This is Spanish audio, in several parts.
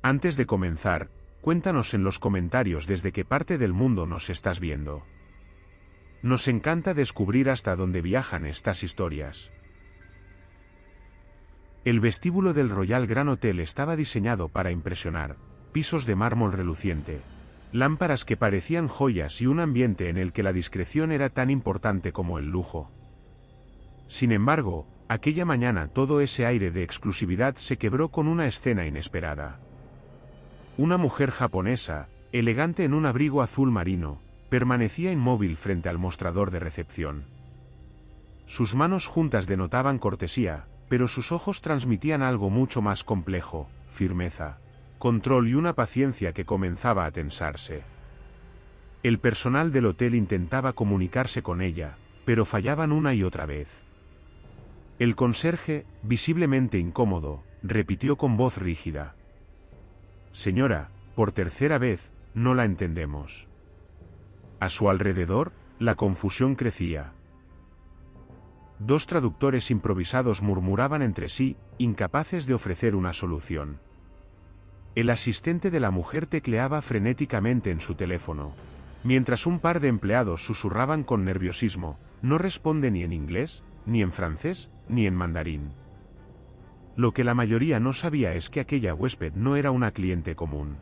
Antes de comenzar, cuéntanos en los comentarios desde qué parte del mundo nos estás viendo. Nos encanta descubrir hasta dónde viajan estas historias. El vestíbulo del Royal Grand Hotel estaba diseñado para impresionar: pisos de mármol reluciente, lámparas que parecían joyas y un ambiente en el que la discreción era tan importante como el lujo. Sin embargo, aquella mañana todo ese aire de exclusividad se quebró con una escena inesperada. Una mujer japonesa, elegante en un abrigo azul marino, permanecía inmóvil frente al mostrador de recepción. Sus manos juntas denotaban cortesía, pero sus ojos transmitían algo mucho más complejo: firmeza, control y una paciencia que comenzaba a tensarse. El personal del hotel intentaba comunicarse con ella, pero fallaban una y otra vez. El conserje, visiblemente incómodo, repitió con voz rígida: «Señora, por tercera vez, no la entendemos». A su alrededor, la confusión crecía. Dos traductores improvisados murmuraban entre sí, incapaces de ofrecer una solución. El asistente de la mujer tecleaba frenéticamente en su teléfono, mientras un par de empleados susurraban con nerviosismo: «No responde ni en inglés, ni en francés, ni en mandarín». Lo que la mayoría no sabía es que aquella huésped no era una cliente común.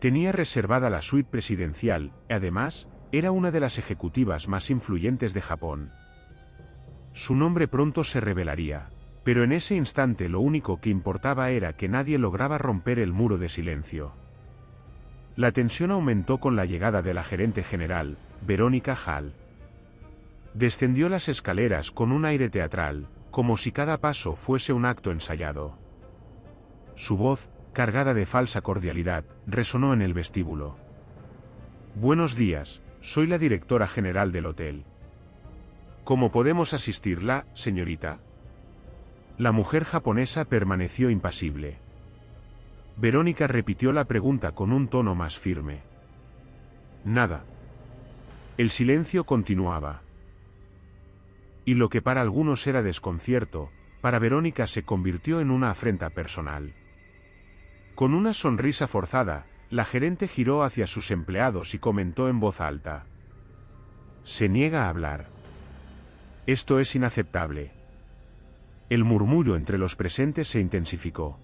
Tenía reservada la suite presidencial, y además, era una de las ejecutivas más influyentes de Japón. Su nombre pronto se revelaría, pero en ese instante lo único que importaba era que nadie lograba romper el muro de silencio. La tensión aumentó con la llegada de la gerente general, Verónica Hall. Descendió las escaleras con un aire teatral, como si cada paso fuese un acto ensayado. Su voz, cargada de falsa cordialidad, resonó en el vestíbulo. «Buenos días, soy la directora general del hotel. ¿Cómo podemos asistirla, señorita?». La mujer japonesa permaneció impasible. Verónica repitió la pregunta con un tono más firme. Nada. El silencio continuaba. Y lo que para algunos era desconcierto, para Verónica se convirtió en una afrenta personal. Con una sonrisa forzada, la gerente giró hacia sus empleados y comentó en voz alta: «Se niega a hablar. Esto es inaceptable». El murmullo entre los presentes se intensificó.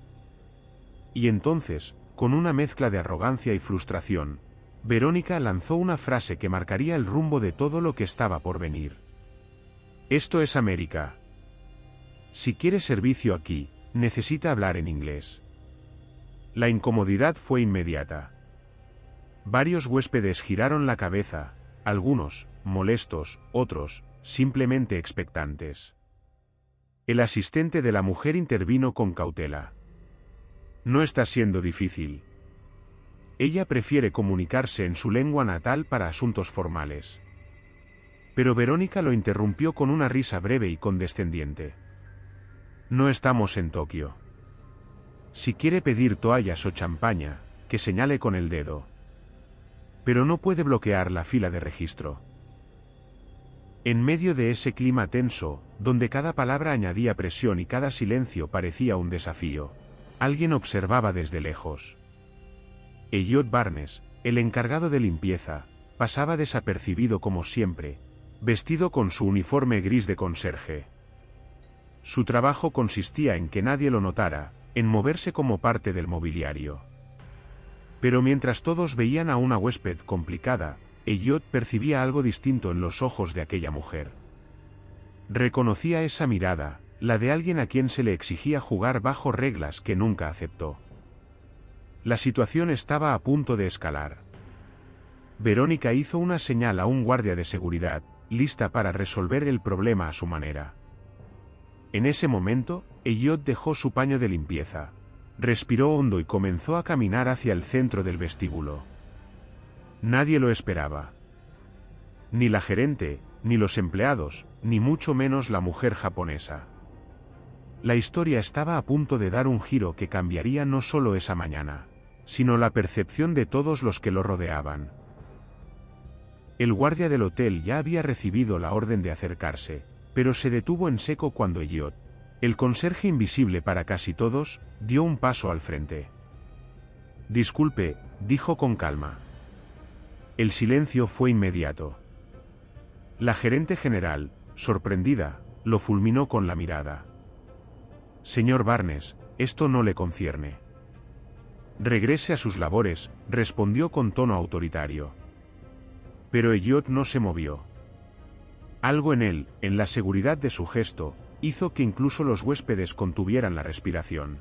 Y entonces, con una mezcla de arrogancia y frustración, Verónica lanzó una frase que marcaría el rumbo de todo lo que estaba por venir. «Esto es América. Si quiere servicio aquí, necesita hablar en inglés». La incomodidad fue inmediata. Varios huéspedes giraron la cabeza, algunos molestos, otros simplemente expectantes. El asistente de la mujer intervino con cautela. «No está siendo difícil. Ella prefiere comunicarse en su lengua natal para asuntos formales». Pero Verónica lo interrumpió con una risa breve y condescendiente. «No estamos en Tokio. Si quiere pedir toallas o champaña, que señale con el dedo. Pero no puede bloquear la fila de registro». En medio de ese clima tenso, donde cada palabra añadía presión y cada silencio parecía un desafío, alguien observaba desde lejos. Elliot Barnes, el encargado de limpieza, pasaba desapercibido como siempre, vestido con su uniforme gris de conserje. Su trabajo consistía en que nadie lo notara, en moverse como parte del mobiliario. Pero mientras todos veían a una huésped complicada, Elliot percibía algo distinto en los ojos de aquella mujer. Reconocía esa mirada, la de alguien a quien se le exigía jugar bajo reglas que nunca aceptó. La situación estaba a punto de escalar. Verónica hizo una señal a un guardia de seguridad, lista para resolver el problema a su manera. En ese momento, Elliot dejó su paño de limpieza, respiró hondo y comenzó a caminar hacia el centro del vestíbulo. Nadie lo esperaba. Ni la gerente, ni los empleados, ni mucho menos la mujer japonesa. La historia estaba a punto de dar un giro que cambiaría no solo esa mañana, sino la percepción de todos los que lo rodeaban. El guardia del hotel ya había recibido la orden de acercarse, pero se detuvo en seco cuando Elliot, el conserje invisible para casi todos, dio un paso al frente. Disculpe, dijo con calma. El silencio fue inmediato. La gerente general, sorprendida, lo fulminó con la mirada. Señor Barnes, esto no le concierne. Regrese a sus labores, respondió con tono autoritario. Pero Elliot no se movió. Algo en él, en la seguridad de su gesto, hizo que incluso los huéspedes contuvieran la respiración.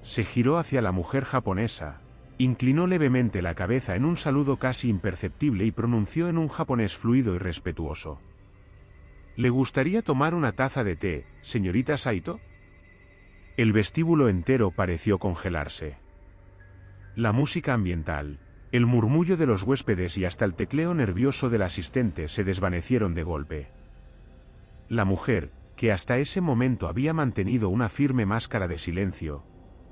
Se giró hacia la mujer japonesa, inclinó levemente la cabeza en un saludo casi imperceptible y pronunció en un japonés fluido y respetuoso. ¿Le gustaría tomar una taza de té, señorita Saito? El vestíbulo entero pareció congelarse. La música ambiental, el murmullo de los huéspedes y hasta el tecleo nervioso del asistente se desvanecieron de golpe. La mujer, que hasta ese momento había mantenido una firme máscara de silencio,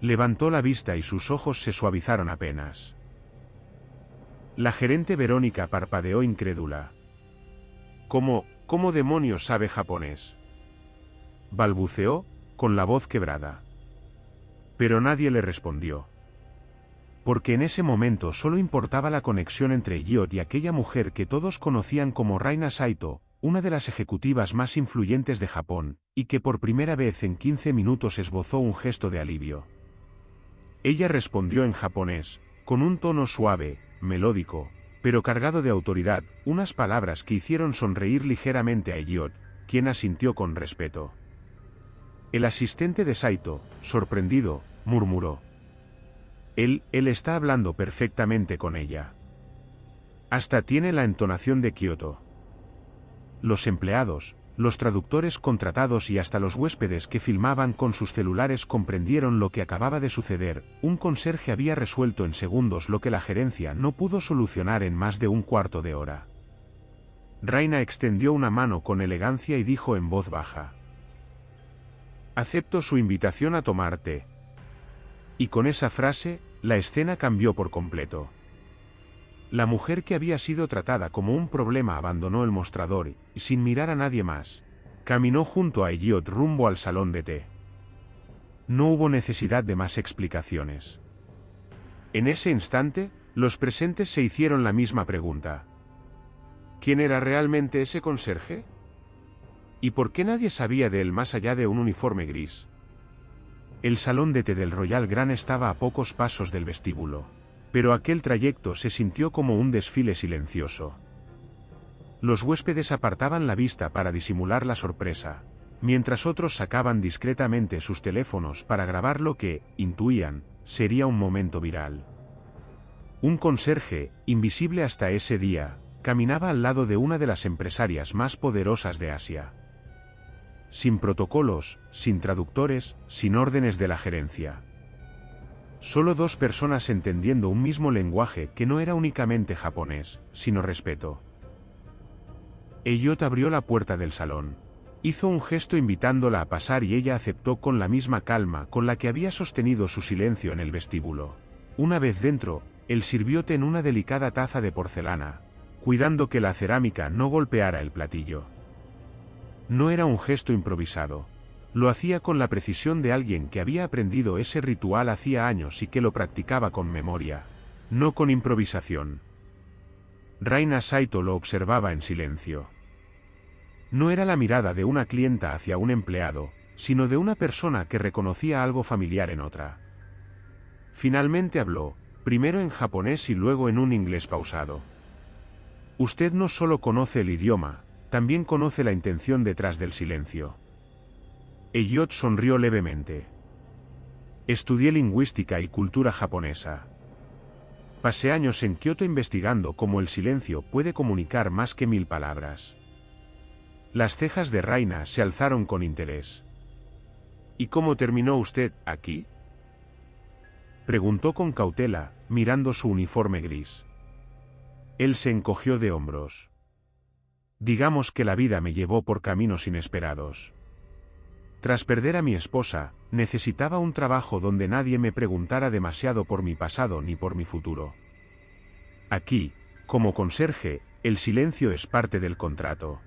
levantó la vista y sus ojos se suavizaron apenas. La gerente Verónica parpadeó incrédula. ¿Cómo demonios sabe japonés?, balbuceó, con la voz quebrada. Pero nadie le respondió. Porque en ese momento solo importaba la conexión entre Elliot y aquella mujer que todos conocían como Raina Saito, una de las ejecutivas más influyentes de Japón, y que por primera vez en 15 minutos esbozó un gesto de alivio. Ella respondió en japonés, con un tono suave, melódico, pero cargado de autoridad, unas palabras que hicieron sonreír ligeramente a Elliot, quien asintió con respeto. El asistente de Saito, sorprendido, murmuró. Él está hablando perfectamente con ella. Hasta tiene la entonación de Kioto. Los empleados, los traductores contratados y hasta los huéspedes que filmaban con sus celulares comprendieron lo que acababa de suceder. Un conserje había resuelto en segundos lo que la gerencia no pudo solucionar en más de un cuarto de hora. Raina extendió una mano con elegancia y dijo en voz baja. Acepto su invitación a tomar té. Y con esa frase, la escena cambió por completo. La mujer que había sido tratada como un problema abandonó el mostrador y, sin mirar a nadie más, caminó junto a Elliot rumbo al salón de té. No hubo necesidad de más explicaciones. En ese instante, los presentes se hicieron la misma pregunta. ¿Quién era realmente ese conserje? ¿Y por qué nadie sabía de él más allá de un uniforme gris? El salón de té del Royal Grand estaba a pocos pasos del vestíbulo, pero aquel trayecto se sintió como un desfile silencioso. Los huéspedes apartaban la vista para disimular la sorpresa, mientras otros sacaban discretamente sus teléfonos para grabar lo que, intuían, sería un momento viral. Un conserje, invisible hasta ese día, caminaba al lado de una de las empresarias más poderosas de Asia. Sin protocolos, sin traductores, sin órdenes de la gerencia. Solo dos personas entendiendo un mismo lenguaje que no era únicamente japonés, sino respeto. Elliot abrió la puerta del salón. Hizo un gesto invitándola a pasar y ella aceptó con la misma calma con la que había sostenido su silencio en el vestíbulo. Una vez dentro, él sirvió té en una delicada taza de porcelana, cuidando que la cerámica no golpeara el platillo. No era un gesto improvisado. Lo hacía con la precisión de alguien que había aprendido ese ritual hacía años y que lo practicaba con memoria, no con improvisación. Raina Saito lo observaba en silencio. No era la mirada de una clienta hacia un empleado, sino de una persona que reconocía algo familiar en otra. Finalmente habló, primero en japonés y luego en un inglés pausado. Usted no solo conoce el idioma, también conoce la intención detrás del silencio. Elliot sonrió levemente. Estudié lingüística y cultura japonesa. Pasé años en Kioto investigando cómo el silencio puede comunicar más que 1000 palabras. Las cejas de Raina se alzaron con interés. ¿Y cómo terminó usted aquí?, preguntó con cautela, mirando su uniforme gris. Él se encogió de hombros. Digamos que la vida me llevó por caminos inesperados. Tras perder a mi esposa, necesitaba un trabajo donde nadie me preguntara demasiado por mi pasado ni por mi futuro. Aquí, como conserje, el silencio es parte del contrato.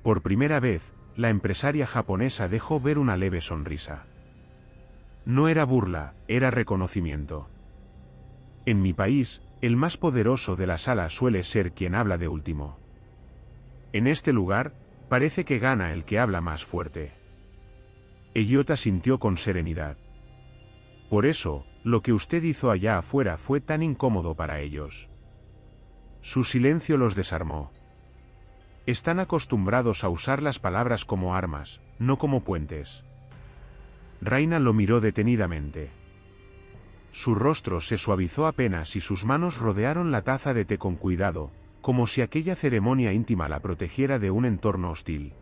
Por primera vez, la empresaria japonesa dejó ver una leve sonrisa. No era burla, era reconocimiento. En mi país, el más poderoso de la sala suele ser quien habla de último. En este lugar, parece que gana el que habla más fuerte. Elliot asintió con serenidad. Por eso, lo que usted hizo allá afuera fue tan incómodo para ellos. Su silencio los desarmó. Están acostumbrados a usar las palabras como armas, no como puentes. Raina lo miró detenidamente. Su rostro se suavizó apenas y sus manos rodearon la taza de té con cuidado, como si aquella ceremonia íntima la protegiera de un entorno hostil.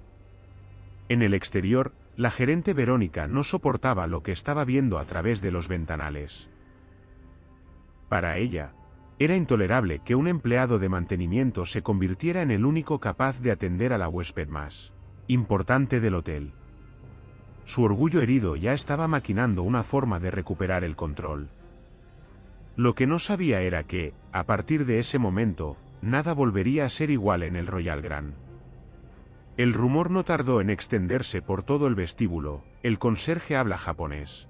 En el exterior, la gerente Verónica no soportaba lo que estaba viendo a través de los ventanales. Para ella, era intolerable que un empleado de mantenimiento se convirtiera en el único capaz de atender a la huésped más importante del hotel. Su orgullo herido ya estaba maquinando una forma de recuperar el control. Lo que no sabía era que, a partir de ese momento, nada volvería a ser igual en el Royal Grand. El rumor no tardó en extenderse por todo el vestíbulo: el conserje habla japonés.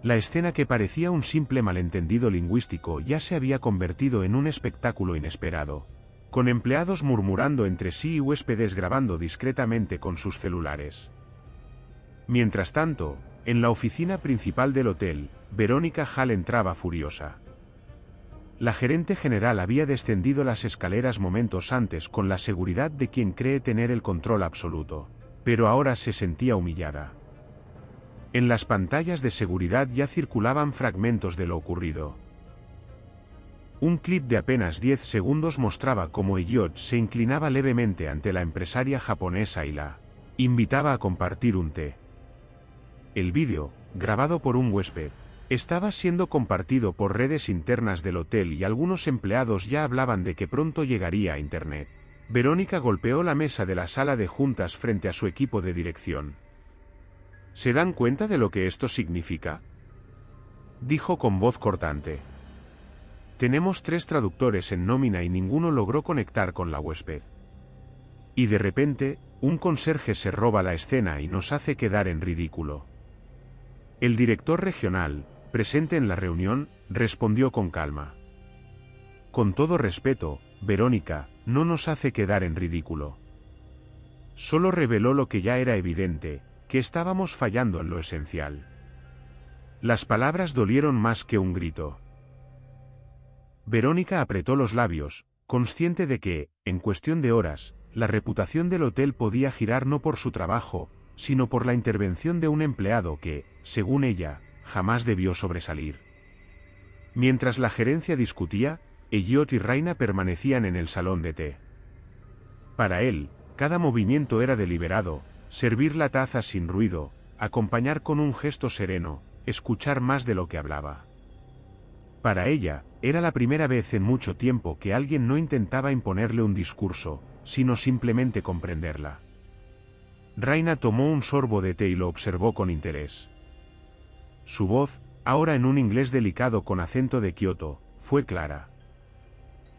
La escena, que parecía un simple malentendido lingüístico, ya se había convertido en un espectáculo inesperado, con empleados murmurando entre sí y huéspedes grabando discretamente con sus celulares. Mientras tanto, en la oficina principal del hotel, Verónica Hall entraba furiosa. La gerente general había descendido las escaleras momentos antes con la seguridad de quien cree tener el control absoluto, pero ahora se sentía humillada. En las pantallas de seguridad ya circulaban fragmentos de lo ocurrido. Un clip de apenas 10 segundos mostraba cómo Elliot se inclinaba levemente ante la empresaria japonesa y la invitaba a compartir un té. El vídeo, grabado por un huésped, estaba siendo compartido por redes internas del hotel y algunos empleados ya hablaban de que pronto llegaría a Internet. Verónica golpeó la mesa de la sala de juntas frente a su equipo de dirección. ¿Se dan cuenta de lo que esto significa?, dijo con voz cortante. Tenemos 3 traductores en nómina y ninguno logró conectar con la huésped. Y de repente, un conserje se roba la escena y nos hace quedar en ridículo. El director regional, presente en la reunión, respondió con calma. Con todo respeto, Verónica, no nos hace quedar en ridículo. Solo reveló lo que ya era evidente, que estábamos fallando en lo esencial. Las palabras dolieron más que un grito. Verónica apretó los labios, consciente de que, en cuestión de horas, la reputación del hotel podía girar no por su trabajo, sino por la intervención de un empleado que, según ella, jamás debió sobresalir. Mientras la gerencia discutía, Elliot y Raina permanecían en el salón de té. Para él, cada movimiento era deliberado: servir la taza sin ruido, acompañar con un gesto sereno, escuchar más de lo que hablaba. Para ella, era la primera vez en mucho tiempo que alguien no intentaba imponerle un discurso, sino simplemente comprenderla. Raina tomó un sorbo de té y lo observó con interés. Su voz, ahora en un inglés delicado con acento de Kioto, fue clara.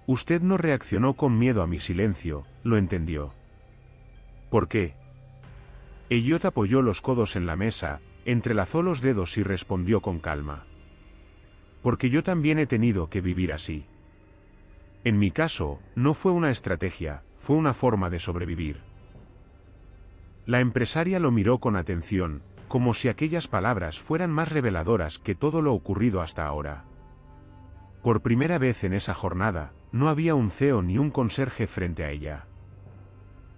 Usted no reaccionó con miedo a mi silencio, lo entendió. ¿Por qué? Elliot apoyó los codos en la mesa, entrelazó los dedos y respondió con calma. Porque yo también he tenido que vivir así. En mi caso, no fue una estrategia, fue una forma de sobrevivir. La empresaria lo miró con atención, como si aquellas palabras fueran más reveladoras que todo lo ocurrido hasta ahora. Por primera vez en esa jornada, no había un CEO ni un conserje frente a ella.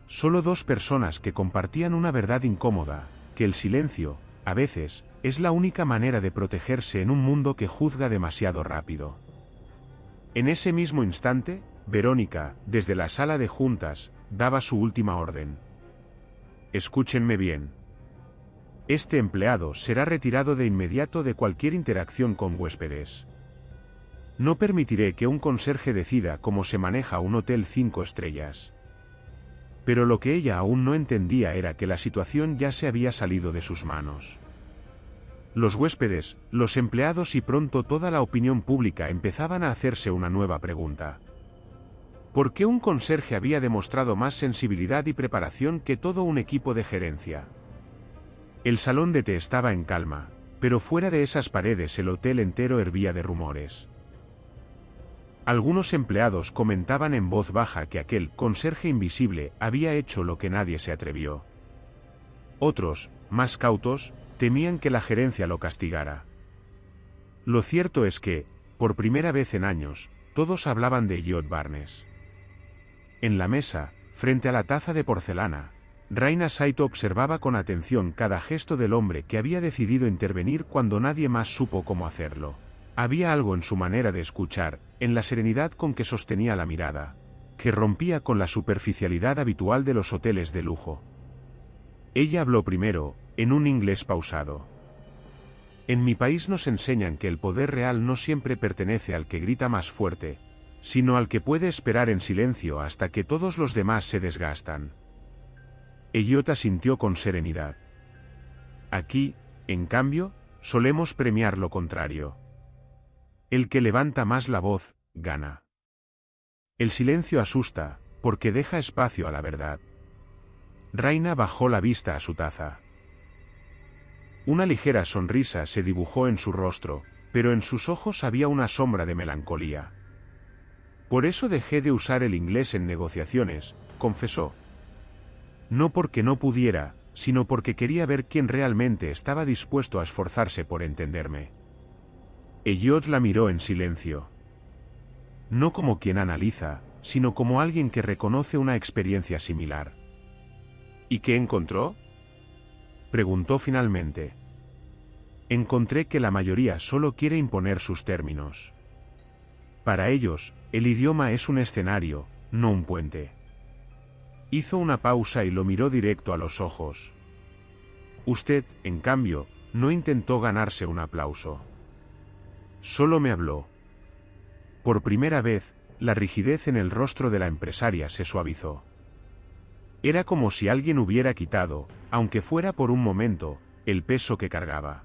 Solo 2 personas que compartían una verdad incómoda: que el silencio, a veces, es la única manera de protegerse en un mundo que juzga demasiado rápido. En ese mismo instante, Verónica, desde la sala de juntas, daba su última orden. Escúchenme bien. Este empleado será retirado de inmediato de cualquier interacción con huéspedes. No permitiré que un conserje decida cómo se maneja un hotel 5 estrellas. Pero lo que ella aún no entendía era que la situación ya se había salido de sus manos. Los huéspedes, los empleados y pronto toda la opinión pública empezaban a hacerse una nueva pregunta. ¿Por qué un conserje había demostrado más sensibilidad y preparación que todo un equipo de gerencia? El salón de té estaba en calma, pero fuera de esas paredes el hotel entero hervía de rumores. Algunos empleados comentaban en voz baja que aquel conserje invisible había hecho lo que nadie se atrevió. Otros, más cautos, temían que la gerencia lo castigara. Lo cierto es que, por primera vez en años, todos hablaban de Elliot Barnes. En la mesa, frente a la taza de porcelana, Raina Saito observaba con atención cada gesto del hombre que había decidido intervenir cuando nadie más supo cómo hacerlo. Había algo en su manera de escuchar, en la serenidad con que sostenía la mirada, que rompía con la superficialidad habitual de los hoteles de lujo. Ella habló primero, en un inglés pausado. En mi país nos enseñan que el poder real no siempre pertenece al que grita más fuerte, sino al que puede esperar en silencio hasta que todos los demás se desgastan. Elliot asintió con serenidad. Aquí, en cambio, solemos premiar lo contrario. El que levanta más la voz, gana. El silencio asusta, porque deja espacio a la verdad. Raina bajó la vista a su taza. Una ligera sonrisa se dibujó en su rostro, pero en sus ojos había una sombra de melancolía. Por eso dejé de usar el inglés en negociaciones, confesó. No porque no pudiera, sino porque quería ver quién realmente estaba dispuesto a esforzarse por entenderme. Elliot la miró en silencio. No como quien analiza, sino como alguien que reconoce una experiencia similar. ¿Y qué encontró?, preguntó finalmente. Encontré que la mayoría solo quiere imponer sus términos. Para ellos, el idioma es un escenario, no un puente. Hizo una pausa y lo miró directo a los ojos. Usted, en cambio, no intentó ganarse un aplauso. Solo me habló. Por primera vez, la rigidez en el rostro de la empresaria se suavizó. Era como si alguien hubiera quitado, aunque fuera por un momento, el peso que cargaba.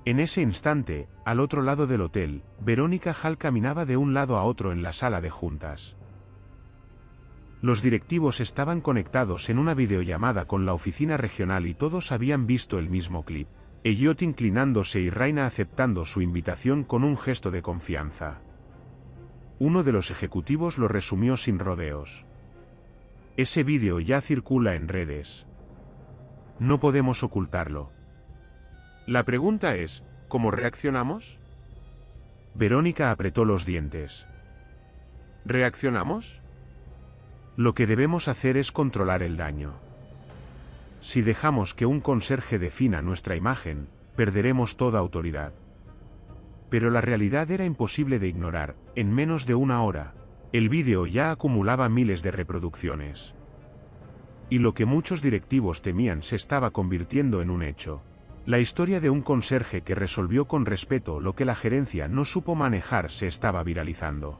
En ese instante, al otro lado del hotel, Verónica Hall caminaba de un lado a otro en la sala de juntas. Los directivos estaban conectados en una videollamada con la oficina regional y todos habían visto el mismo clip. Elliot inclinándose y Raina aceptando su invitación con un gesto de confianza. Uno de los ejecutivos lo resumió sin rodeos. Ese vídeo ya circula en redes. No podemos ocultarlo. La pregunta es, ¿cómo reaccionamos? Verónica apretó los dientes. ¿Reaccionamos? Lo que debemos hacer es controlar el daño. Si dejamos que un conserje defina nuestra imagen, perderemos toda autoridad. Pero la realidad era imposible de ignorar. En menos de una hora, el vídeo ya acumulaba miles de reproducciones. Y lo que muchos directivos temían se estaba convirtiendo en un hecho. La historia de un conserje que resolvió con respeto lo que la gerencia no supo manejar se estaba viralizando.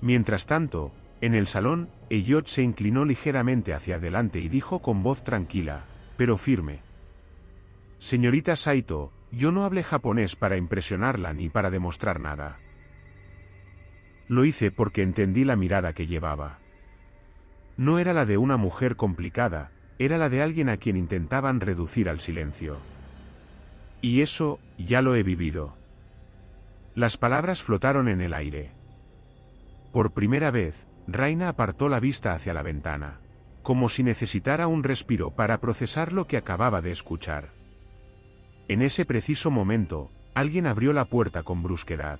Mientras tanto, en el salón, Elliot se inclinó ligeramente hacia adelante y dijo con voz tranquila, pero firme. Señorita Saito, yo no hablé japonés para impresionarla ni para demostrar nada. Lo hice porque entendí la mirada que llevaba. No era la de una mujer complicada, era la de alguien a quien intentaban reducir al silencio. Y eso, ya lo he vivido. Las palabras flotaron en el aire. Por primera vez, Raina apartó la vista hacia la ventana, como si necesitara un respiro para procesar lo que acababa de escuchar. En ese preciso momento, alguien abrió la puerta con brusquedad.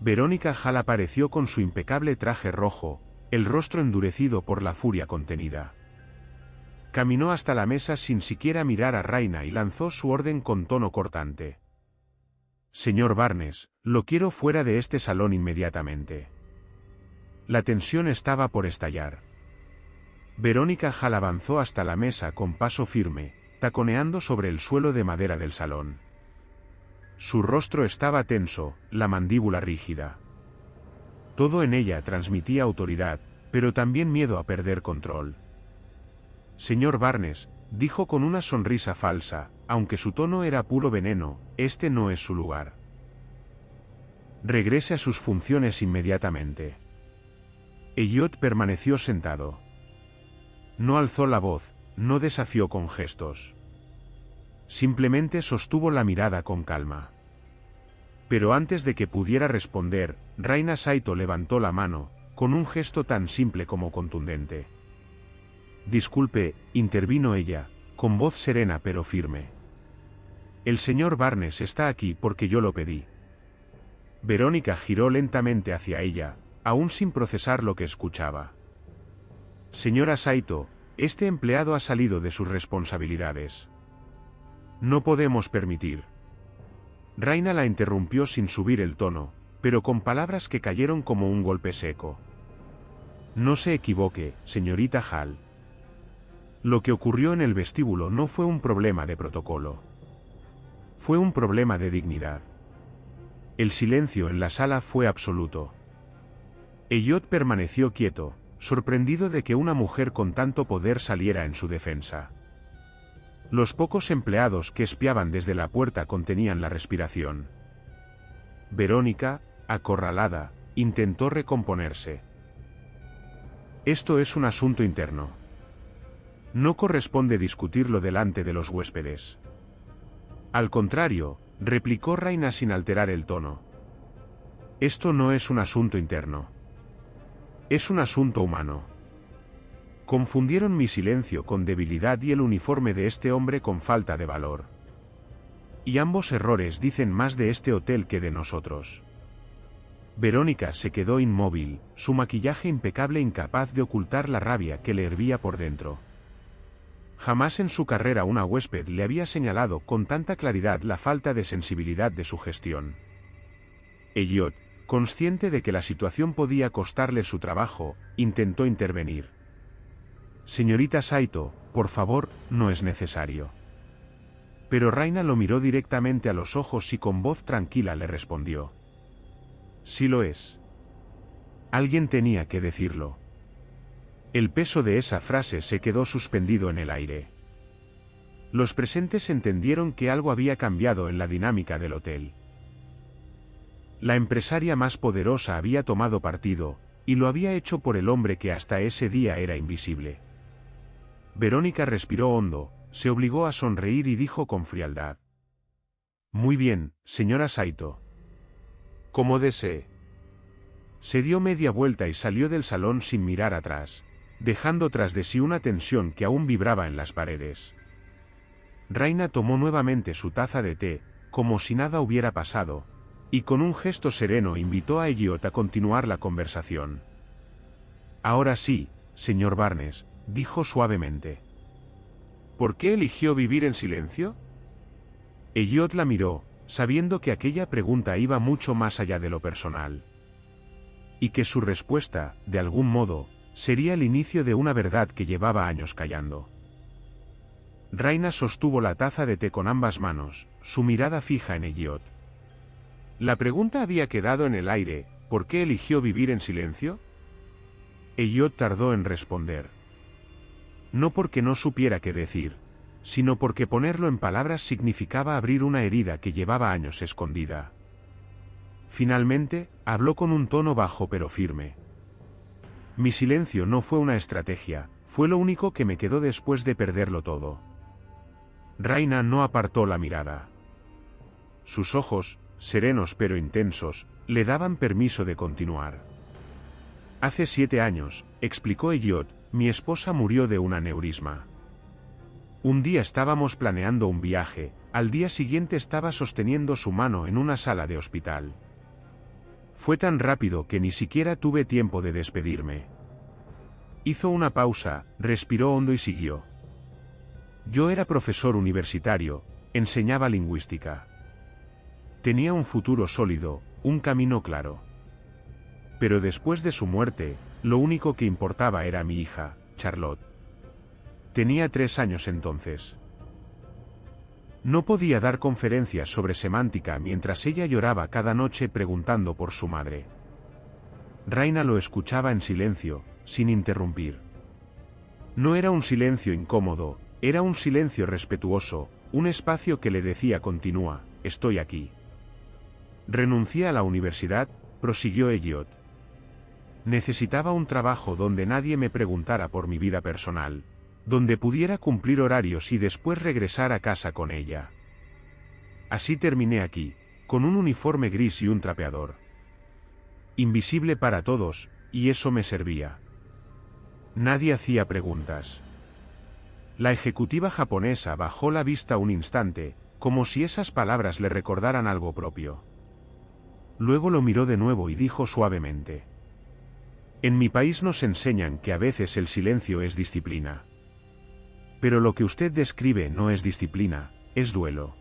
Verónica Hall apareció con su impecable traje rojo, el rostro endurecido por la furia contenida. Caminó hasta la mesa sin siquiera mirar a Raina y lanzó su orden con tono cortante. Señor Barnes, lo quiero fuera de este salón inmediatamente. La tensión estaba por estallar. Verónica Hall avanzó hasta la mesa con paso firme, taconeando sobre el suelo de madera del salón. Su rostro estaba tenso, la mandíbula rígida. Todo en ella transmitía autoridad, pero también miedo a perder control. Señor Barnes, dijo con una sonrisa falsa, aunque su tono era puro veneno, este no es su lugar. Regrese a sus funciones inmediatamente. Elliot permaneció sentado. No alzó la voz, no desafió con gestos. simplemente sostuvo la mirada con calma. Pero antes de que pudiera responder, Raina Saito levantó la mano, con un gesto tan simple como contundente. Disculpe, intervino ella, con voz serena pero firme. El señor Barnes está aquí porque yo lo pedí. Verónica giró lentamente hacia ella, aún sin procesar lo que escuchaba. Señora Saito, este empleado ha salido de sus responsabilidades. No podemos permitir. Raina la interrumpió sin subir el tono, pero con palabras que cayeron como un golpe seco. No se equivoque, señorita Hall. Lo que ocurrió en el vestíbulo no fue un problema de protocolo. Fue un problema de dignidad. El silencio en la sala fue absoluto. Elliot permaneció quieto, sorprendido de que una mujer con tanto poder saliera en su defensa. Los pocos empleados que espiaban desde la puerta contenían la respiración. Verónica, acorralada, intentó recomponerse. Esto es un asunto interno. No corresponde discutirlo delante de los huéspedes. Al contrario, replicó Raina sin alterar el tono. Esto no es un asunto interno. Es un asunto humano. Confundieron mi silencio con debilidad y el uniforme de este hombre con falta de valor. Y ambos errores dicen más de este hotel que de nosotros. Verónica se quedó inmóvil, su maquillaje impecable incapaz de ocultar la rabia que le hervía por dentro. Jamás en su carrera una huésped le había señalado con tanta claridad la falta de sensibilidad de su gestión. Elliot, consciente de que la situación podía costarle su trabajo, intentó intervenir. Señorita Saito, por favor, no es necesario. Pero Raina lo miró directamente a los ojos y con voz tranquila le respondió. Sí lo es. Alguien tenía que decirlo. El peso de esa frase se quedó suspendido en el aire. Los presentes entendieron que algo había cambiado en la dinámica del hotel. La empresaria más poderosa había tomado partido, y lo había hecho por el hombre que hasta ese día era invisible. Verónica respiró hondo, se obligó a sonreír y dijo con frialdad. Muy bien, señora Saito. Como desee. Se dio media vuelta y salió del salón sin mirar atrás, dejando tras de sí una tensión que aún vibraba en las paredes. Raina tomó nuevamente su taza de té, como si nada hubiera pasado, y con un gesto sereno invitó a Elliot a continuar la conversación. Ahora sí, señor Barnes, dijo suavemente. ¿Por qué eligió vivir en silencio? Elliot la miró, sabiendo que aquella pregunta iba mucho más allá de lo personal. Y que su respuesta, de algún modo, sería el inicio de una verdad que llevaba años callando. Raina sostuvo la taza de té con ambas manos, su mirada fija en Elliot. La pregunta había quedado en el aire, ¿por qué eligió vivir en silencio? Elliot tardó en responder. No porque no supiera qué decir, sino porque ponerlo en palabras significaba abrir una herida que llevaba años escondida. Finalmente, habló con un tono bajo pero firme. Mi silencio no fue una estrategia, fue lo único que me quedó después de perderlo todo. Raina no apartó la mirada. Sus ojos, serenos pero intensos, le daban permiso de continuar. Hace 7 años, explicó Elliot, mi esposa murió de un aneurisma. Un día estábamos planeando un viaje, al día siguiente estaba sosteniendo su mano en una sala de hospital. Fue tan rápido que ni siquiera tuve tiempo de despedirme. Hizo una pausa, respiró hondo y siguió. Yo era profesor universitario, enseñaba lingüística. Tenía un futuro sólido, un camino claro. Pero después de su muerte, lo único que importaba era mi hija, Charlotte. Tenía 3 años entonces. No podía dar conferencias sobre semántica mientras ella lloraba cada noche preguntando por su madre. Raina lo escuchaba en silencio, sin interrumpir. No era un silencio incómodo, era un silencio respetuoso, un espacio que le decía continúa, estoy aquí. Renuncié a la universidad, prosiguió Elliot. Necesitaba un trabajo donde nadie me preguntara por mi vida personal, donde pudiera cumplir horarios y después regresar a casa con ella. Así terminé aquí, con un uniforme gris y un trapeador. Invisible para todos, y eso me servía. Nadie hacía preguntas. La ejecutiva japonesa bajó la vista un instante, como si esas palabras le recordaran algo propio. Luego lo miró de nuevo y dijo suavemente: en mi país nos enseñan que a veces el silencio es disciplina. Pero lo que usted describe no es disciplina, es duelo.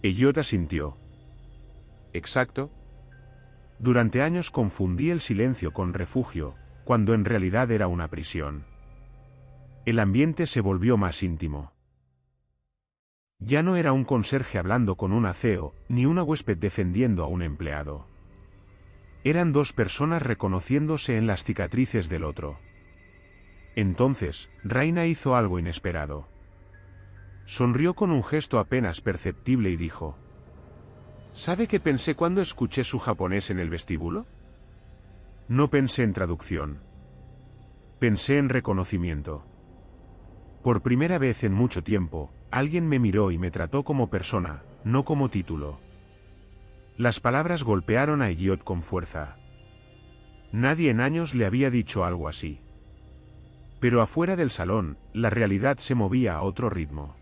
Elliot asintió. Exacto. Durante años confundí el silencio con refugio, cuando en realidad era una prisión. El ambiente se volvió más íntimo. Ya no era un conserje hablando con un aceo, ni una huésped defendiendo a un empleado. Eran dos personas reconociéndose en las cicatrices del otro. Entonces, Raina hizo algo inesperado. Sonrió con un gesto apenas perceptible y dijo: ¿sabe qué pensé cuando escuché su japonés en el vestíbulo? No pensé en traducción. Pensé en reconocimiento. Por primera vez en mucho tiempo, alguien me miró y me trató como persona, no como título. Las palabras golpearon a Elliot con fuerza. Nadie en años le había dicho algo así. Pero afuera del salón, la realidad se movía a otro ritmo.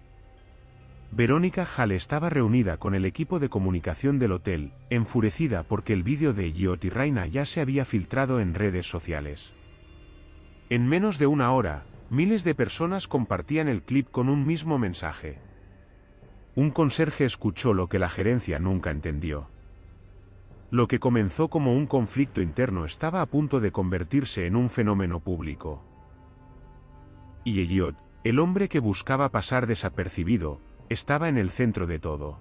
Verónica Hall estaba reunida con el equipo de comunicación del hotel, enfurecida porque el vídeo de Elliot y Raina ya se había filtrado en redes sociales. En menos de una hora, miles de personas compartían el clip con un mismo mensaje. Un conserje escuchó lo que la gerencia nunca entendió. Lo que comenzó como un conflicto interno estaba a punto de convertirse en un fenómeno público. Y Elliot, el hombre que buscaba pasar desapercibido, estaba en el centro de todo.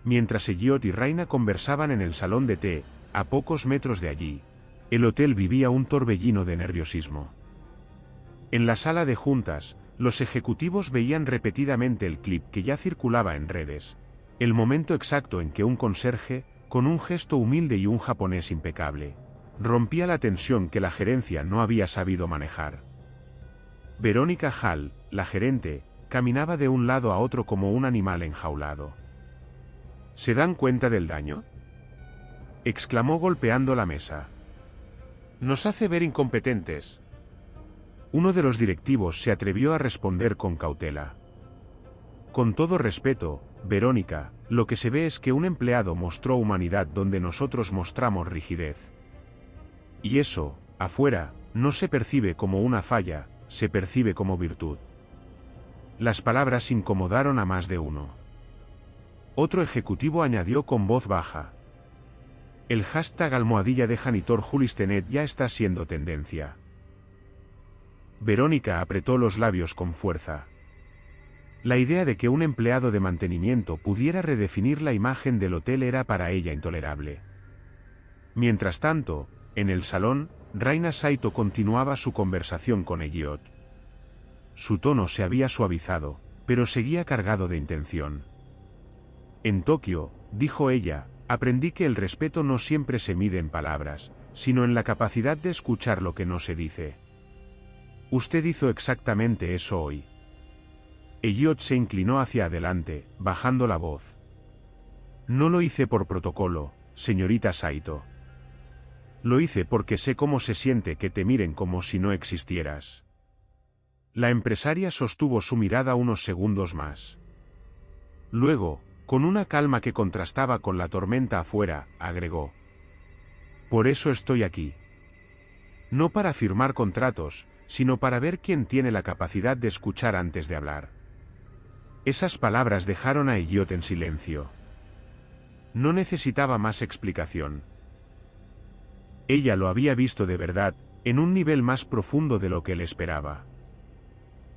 Mientras Elliot y Raina conversaban en el salón de té, a pocos metros de allí, el hotel vivía un torbellino de nerviosismo. En la sala de juntas, los ejecutivos veían repetidamente el clip que ya circulaba en redes, el momento exacto en que un conserje, con un gesto humilde y un japonés impecable, rompía la tensión que la gerencia no había sabido manejar. Verónica Hall, la gerente, caminaba de un lado a otro como un animal enjaulado. ¿Se dan cuenta del daño?, exclamó golpeando la mesa. Nos hace ver incompetentes. Uno de los directivos se atrevió a responder con cautela. Con todo respeto, Verónica, lo que se ve es que un empleado mostró humanidad donde nosotros mostramos rigidez. Y eso, afuera, no se percibe como una falla, se percibe como virtud. Las palabras incomodaron a más de uno. Otro ejecutivo añadió con voz baja: el hashtag # janitor Julistenet ya está siendo tendencia. Verónica apretó los labios con fuerza. La idea de que un empleado de mantenimiento pudiera redefinir la imagen del hotel era para ella intolerable. Mientras tanto, en el salón, Raina Saito continuaba su conversación con Elliot. Su tono se había suavizado, pero seguía cargado de intención. En Tokio, dijo ella, aprendí que el respeto no siempre se mide en palabras, sino en la capacidad de escuchar lo que no se dice. Usted hizo exactamente eso hoy. Elliot se inclinó hacia adelante, bajando la voz. No lo hice por protocolo, señorita Saito. Lo hice porque sé cómo se siente que te miren como si no existieras. La empresaria sostuvo su mirada unos segundos más. Luego, con una calma que contrastaba con la tormenta afuera, agregó: por eso estoy aquí. No para firmar contratos, sino para ver quién tiene la capacidad de escuchar antes de hablar. Esas palabras dejaron a Elliot en silencio. No necesitaba más explicación. Ella lo había visto de verdad, en un nivel más profundo de lo que él esperaba.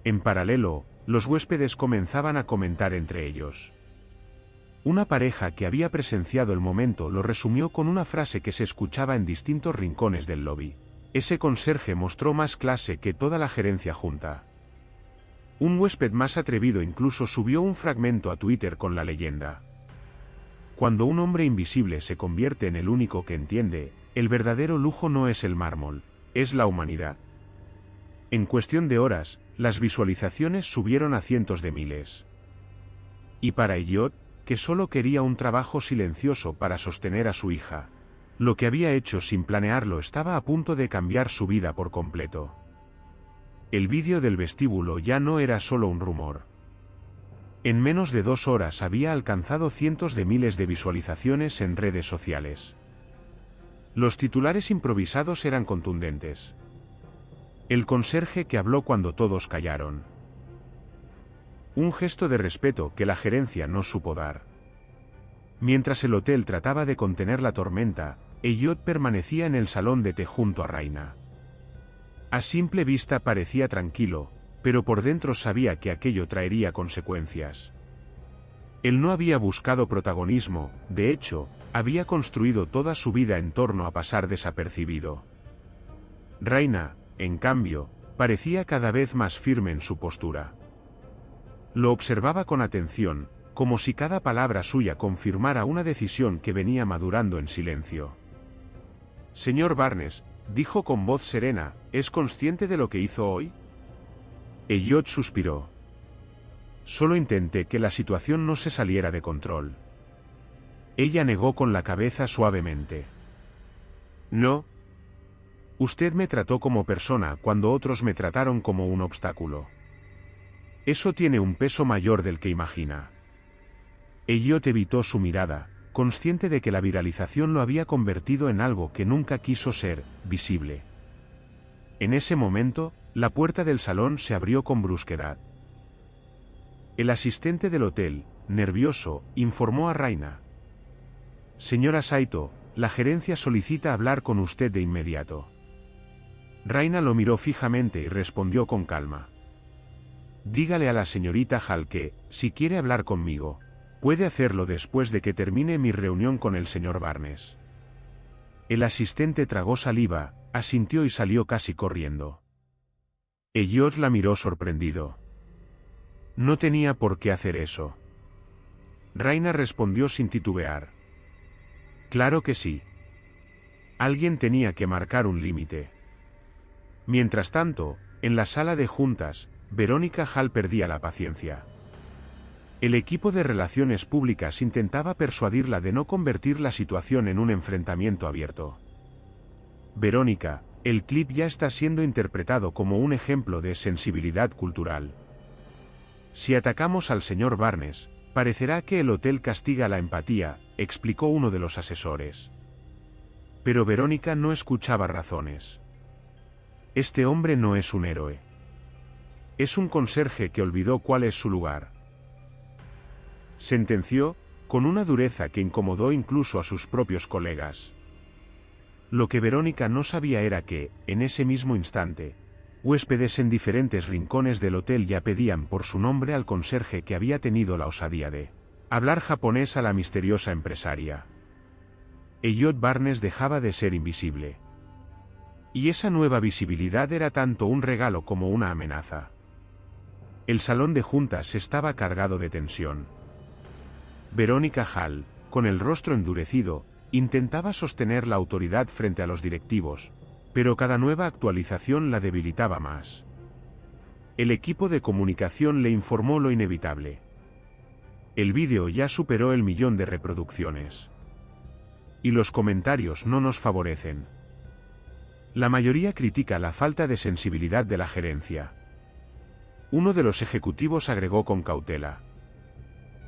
En paralelo, los huéspedes comenzaban a comentar entre ellos. Una pareja que había presenciado el momento lo resumió con una frase que se escuchaba en distintos rincones del lobby: ese conserje mostró más clase que toda la gerencia junta. Un huésped más atrevido incluso subió un fragmento a Twitter con la leyenda: cuando un hombre invisible se convierte en el único que entiende, el verdadero lujo no es el mármol, es la humanidad. En cuestión de horas, las visualizaciones subieron a cientos de miles. Y para Elliot, que solo quería un trabajo silencioso para sostener a su hija, lo que había hecho sin planearlo estaba a punto de cambiar su vida por completo. El vídeo del vestíbulo ya no era solo un rumor. En menos de 2 horas había alcanzado cientos de miles de visualizaciones en redes sociales. Los titulares improvisados eran contundentes. El conserje que habló cuando todos callaron. Un gesto de respeto que la gerencia no supo dar. Mientras el hotel trataba de contener la tormenta, Elliot permanecía en el salón de té junto a Raina. A simple vista parecía tranquilo, pero por dentro sabía que aquello traería consecuencias. Él no había buscado protagonismo, de hecho, había construido toda su vida en torno a pasar desapercibido. Raina, en cambio, parecía cada vez más firme en su postura. Lo observaba con atención, como si cada palabra suya confirmara una decisión que venía madurando en silencio. Señor Barnes, dijo con voz serena, ¿es consciente de lo que hizo hoy? Elliot suspiró. Solo intenté que la situación no se saliera de control. Ella negó con la cabeza suavemente. No. Usted me trató como persona cuando otros me trataron como un obstáculo. Eso tiene un peso mayor del que imagina. Elliot evitó su mirada, consciente de que la viralización lo había convertido en algo que nunca quiso ser, visible. En ese momento, la puerta del salón se abrió con brusquedad. El asistente del hotel, nervioso, informó a Raina. Señora Saito, la gerencia solicita hablar con usted de inmediato. Raina lo miró fijamente y respondió con calma. Dígale a la señorita Hall que, si quiere hablar conmigo, puede hacerlo después de que termine mi reunión con el señor Barnes. El asistente tragó saliva, asintió y salió casi corriendo. Elliot la miró sorprendido. No tenía por qué hacer eso. Raina respondió sin titubear. Claro que sí. Alguien tenía que marcar un límite. Mientras tanto, en la sala de juntas, Verónica Hall perdía la paciencia. El equipo de relaciones públicas intentaba persuadirla de no convertir la situación en un enfrentamiento abierto. Verónica, el clip ya está siendo interpretado como un ejemplo de sensibilidad cultural. Si atacamos al señor Barnes, parecerá que el hotel castiga la empatía, explicó uno de los asesores. Pero Verónica no escuchaba razones. Este hombre no es un héroe. Es un conserje que olvidó cuál es su lugar. Sentenció, con una dureza que incomodó incluso a sus propios colegas. Lo que Verónica no sabía era que, en ese mismo instante, huéspedes en diferentes rincones del hotel ya pedían por su nombre al conserje que había tenido la osadía de hablar japonés a la misteriosa empresaria. Elliot Barnes dejaba de ser invisible. Y esa nueva visibilidad era tanto un regalo como una amenaza. El salón de juntas estaba cargado de tensión. Verónica Hall, con el rostro endurecido, intentaba sostener la autoridad frente a los directivos, pero cada nueva actualización la debilitaba más. El equipo de comunicación le informó lo inevitable. El vídeo ya superó el 1.000.000 de reproducciones. Y los comentarios no nos favorecen. La mayoría critica la falta de sensibilidad de la gerencia. Uno de los ejecutivos agregó con cautela.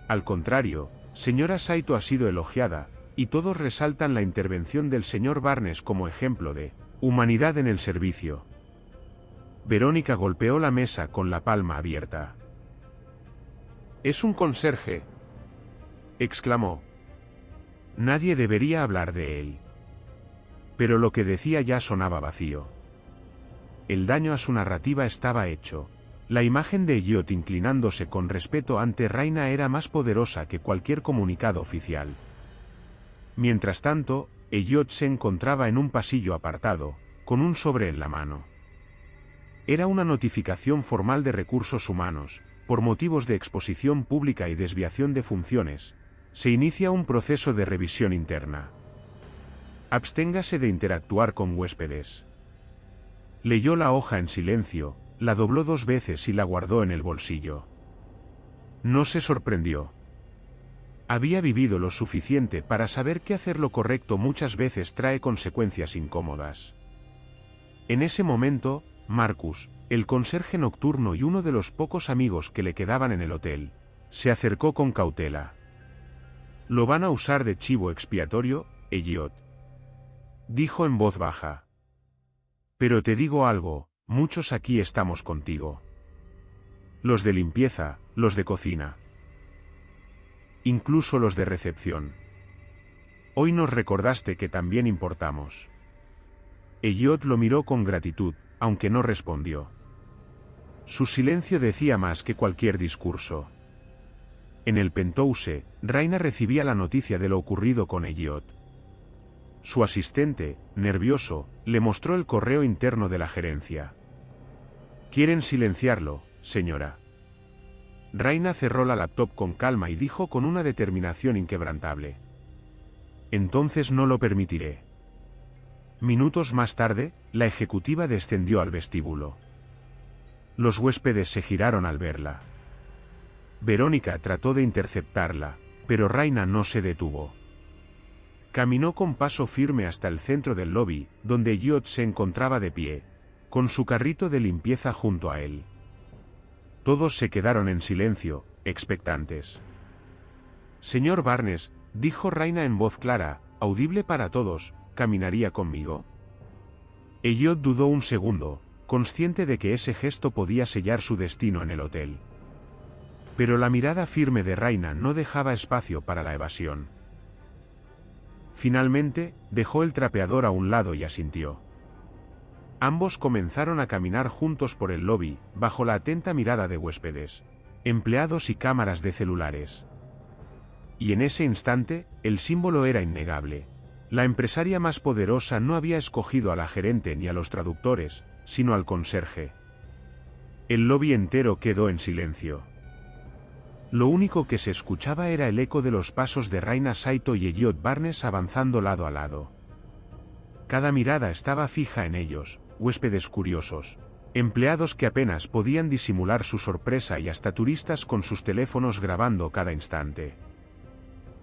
Al contrario, señora Saito ha sido elogiada, y todos resaltan la intervención del señor Barnes como ejemplo de humanidad en el servicio. Verónica golpeó la mesa con la palma abierta. «Es un conserje», exclamó. Nadie debería hablar de él. Pero lo que decía ya sonaba vacío. El daño a su narrativa estaba hecho. La imagen de Elliot inclinándose con respeto ante Raina era más poderosa que cualquier comunicado oficial. Mientras tanto, Elliot se encontraba en un pasillo apartado, con un sobre en la mano. Era una notificación formal de recursos humanos, por motivos de exposición pública y desviación de funciones. Se inicia un proceso de revisión interna. Absténgase de interactuar con huéspedes. Leyó la hoja en silencio, la dobló 2 veces y la guardó en el bolsillo. No se sorprendió. Había vivido lo suficiente para saber que hacer lo correcto muchas veces trae consecuencias incómodas. En ese momento, Marcus, el conserje nocturno y uno de los pocos amigos que le quedaban en el hotel, se acercó con cautela. «¿Lo van a usar de chivo expiatorio, Elliot?», dijo en voz baja. «Pero te digo algo, muchos aquí estamos contigo. Los de limpieza, los de cocina. Incluso los de recepción. Hoy nos recordaste que también importamos». Elliot lo miró con gratitud, aunque no respondió. Su silencio decía más que cualquier discurso. En el penthouse, Raina recibía la noticia de lo ocurrido con Elliot. Su asistente, nervioso, le mostró el correo interno de la gerencia. «Quieren silenciarlo, señora». Raina cerró la laptop con calma y dijo con una determinación inquebrantable: «Entonces no lo permitiré». Minutos más tarde, la ejecutiva descendió al vestíbulo. Los huéspedes se giraron al verla. Verónica trató de interceptarla, pero Raina no se detuvo. Caminó con paso firme hasta el centro del lobby, donde Elliot se encontraba de pie, con su carrito de limpieza junto a él. Todos se quedaron en silencio, expectantes. «Señor Barnes», dijo Raina en voz clara, audible para todos, «¿caminaría conmigo?». Elliot dudó un segundo, consciente de que ese gesto podía sellar su destino en el hotel. Pero la mirada firme de Raina no dejaba espacio para la evasión. Finalmente, dejó el trapeador a un lado y asintió. Ambos comenzaron a caminar juntos por el lobby, bajo la atenta mirada de huéspedes, empleados y cámaras de celulares. Y en ese instante, el símbolo era innegable. La empresaria más poderosa no había escogido a la gerente ni a los traductores, sino al conserje. El lobby entero quedó en silencio. Lo único que se escuchaba era el eco de los pasos de Raina Saito y Elliot Barnes avanzando lado a lado. Cada mirada estaba fija en ellos, huéspedes curiosos, empleados que apenas podían disimular su sorpresa y hasta turistas con sus teléfonos grabando cada instante.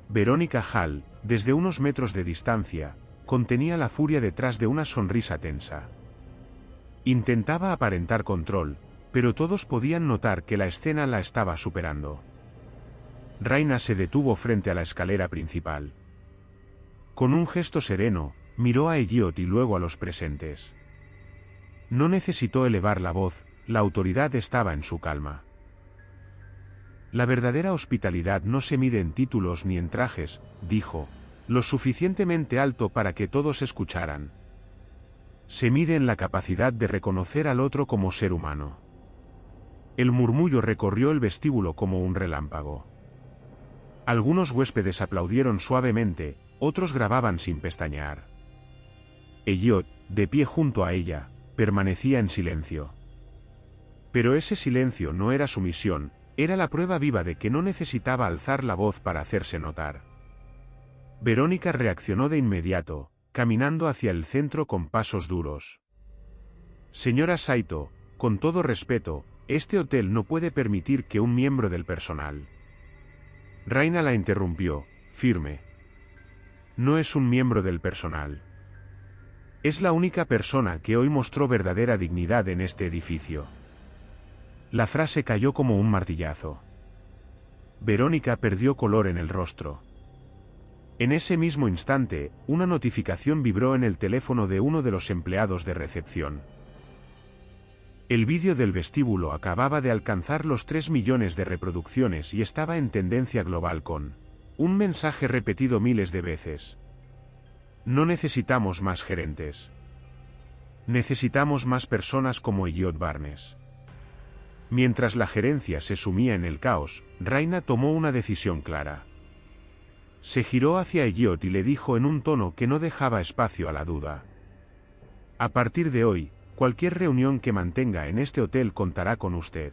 Verónica Hall, desde unos metros de distancia, contenía la furia detrás de una sonrisa tensa. Intentaba aparentar control, pero todos podían notar que la escena la estaba superando. Raina se detuvo frente a la escalera principal. Con un gesto sereno, miró a Elliot y luego a los presentes. No necesitó elevar la voz, la autoridad estaba en su calma. «La verdadera hospitalidad no se mide en títulos ni en trajes», dijo, lo suficientemente alto para que todos escucharan. «Se mide en la capacidad de reconocer al otro como ser humano». El murmullo recorrió el vestíbulo como un relámpago. Algunos huéspedes aplaudieron suavemente, otros grababan sin pestañear. Elliot, de pie junto a ella, permanecía en silencio. Pero ese silencio no era sumisión, era la prueba viva de que no necesitaba alzar la voz para hacerse notar. Verónica reaccionó de inmediato, caminando hacia el centro con pasos duros. «Señora Saito, con todo respeto, este hotel no puede permitir que un miembro del personal». Raina la interrumpió, firme. «No es un miembro del personal. Es la única persona que hoy mostró verdadera dignidad en este edificio». La frase cayó como un martillazo. Verónica perdió color en el rostro. En ese mismo instante, una notificación vibró en el teléfono de uno de los empleados de recepción. El vídeo del vestíbulo acababa de alcanzar los 3 millones de reproducciones y estaba en tendencia global con un mensaje repetido miles de veces. «No necesitamos más gerentes. Necesitamos más personas como Elliot Barnes». Mientras la gerencia se sumía en el caos, Raina tomó una decisión clara. Se giró hacia Elliot y le dijo en un tono que no dejaba espacio a la duda: «A partir de hoy, cualquier reunión que mantenga en este hotel contará con usted».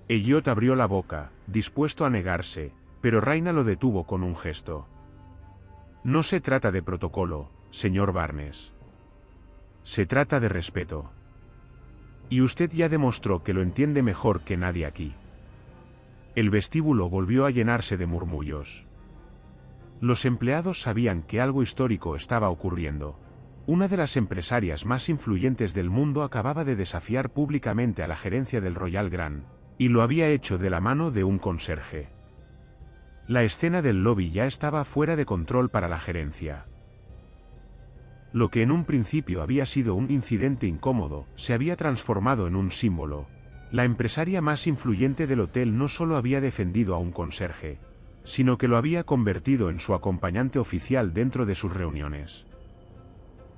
Elliot abrió la boca, dispuesto a negarse, pero Raina lo detuvo con un gesto. «No se trata de protocolo, señor Barnes. Se trata de respeto». Y usted ya demostró que lo entiende mejor que nadie aquí. El vestíbulo volvió a llenarse de murmullos. Los empleados sabían que algo histórico estaba ocurriendo. Una de las empresarias más influyentes del mundo acababa de desafiar públicamente a la gerencia del Royal Grand, y lo había hecho de la mano de un conserje. La escena del lobby ya estaba fuera de control para la gerencia. Lo que en un principio había sido un incidente incómodo, se había transformado en un símbolo. La empresaria más influyente del hotel no solo había defendido a un conserje, sino que lo había convertido en su acompañante oficial dentro de sus reuniones.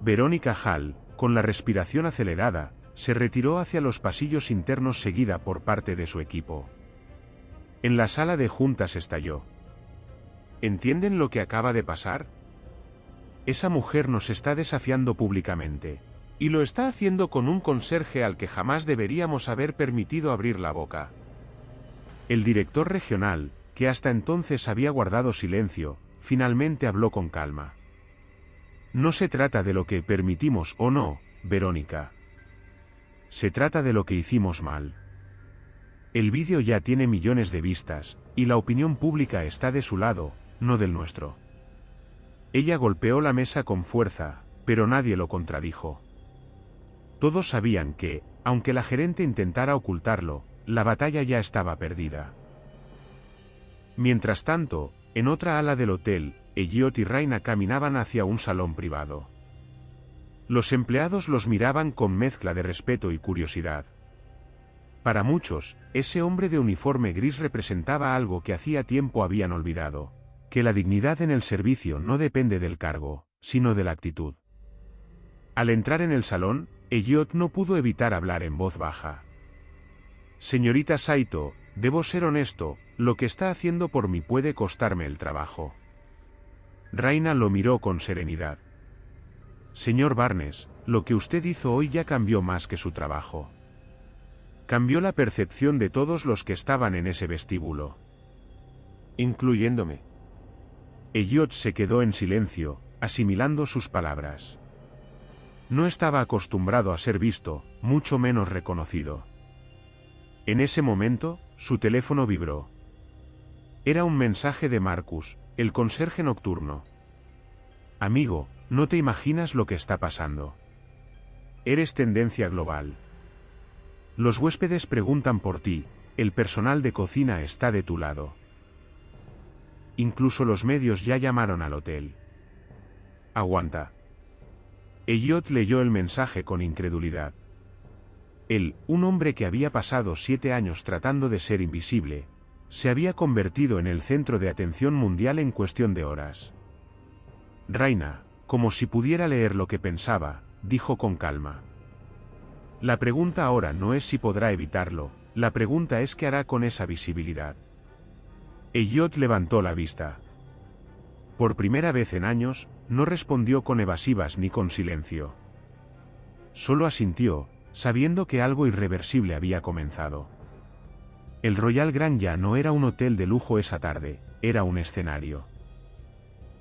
Verónica Hall, con la respiración acelerada, se retiró hacia los pasillos internos seguida por parte de su equipo. En la sala de juntas estalló. ¿Entienden lo que acaba de pasar? Esa mujer nos está desafiando públicamente. Y lo está haciendo con un conserje al que jamás deberíamos haber permitido abrir la boca. El director regional, que hasta entonces había guardado silencio, finalmente habló con calma. No se trata de lo que permitimos o no, Verónica. Se trata de lo que hicimos mal. El vídeo ya tiene millones de vistas, y la opinión pública está de su lado, no del nuestro. Ella golpeó la mesa con fuerza, pero nadie lo contradijo. Todos sabían que, aunque la gerente intentara ocultarlo, la batalla ya estaba perdida. Mientras tanto, en otra ala del hotel, Elliot y Raina caminaban hacia un salón privado. Los empleados los miraban con mezcla de respeto y curiosidad. Para muchos, ese hombre de uniforme gris representaba algo que hacía tiempo habían olvidado, que la dignidad en el servicio no depende del cargo, sino de la actitud. Al entrar en el salón, Elliot no pudo evitar hablar en voz baja. Señorita Saito, debo ser honesto, lo que está haciendo por mí puede costarme el trabajo. Raina lo miró con serenidad. Señor Barnes, lo que usted hizo hoy ya cambió más que su trabajo. Cambió la percepción de todos los que estaban en ese vestíbulo. Incluyéndome. Elliot se quedó en silencio, asimilando sus palabras. No estaba acostumbrado a ser visto, mucho menos reconocido. En ese momento, su teléfono vibró. Era un mensaje de Marcus, el conserje nocturno. Amigo, no te imaginas lo que está pasando. Eres tendencia global. Los huéspedes preguntan por ti, el personal de cocina está de tu lado. Incluso los medios ya llamaron al hotel. Aguanta. Elliot leyó el mensaje con incredulidad. Él, un hombre que había pasado 7 años tratando de ser invisible, se había convertido en el centro de atención mundial en cuestión de horas. Raina, como si pudiera leer lo que pensaba, dijo con calma. La pregunta ahora no es si podrá evitarlo, la pregunta es qué hará con esa visibilidad. Elliot levantó la vista. Por primera vez en años, no respondió con evasivas ni con silencio. Solo asintió, sabiendo que algo irreversible había comenzado. El Royal Grand ya no era un hotel de lujo esa tarde, era un escenario.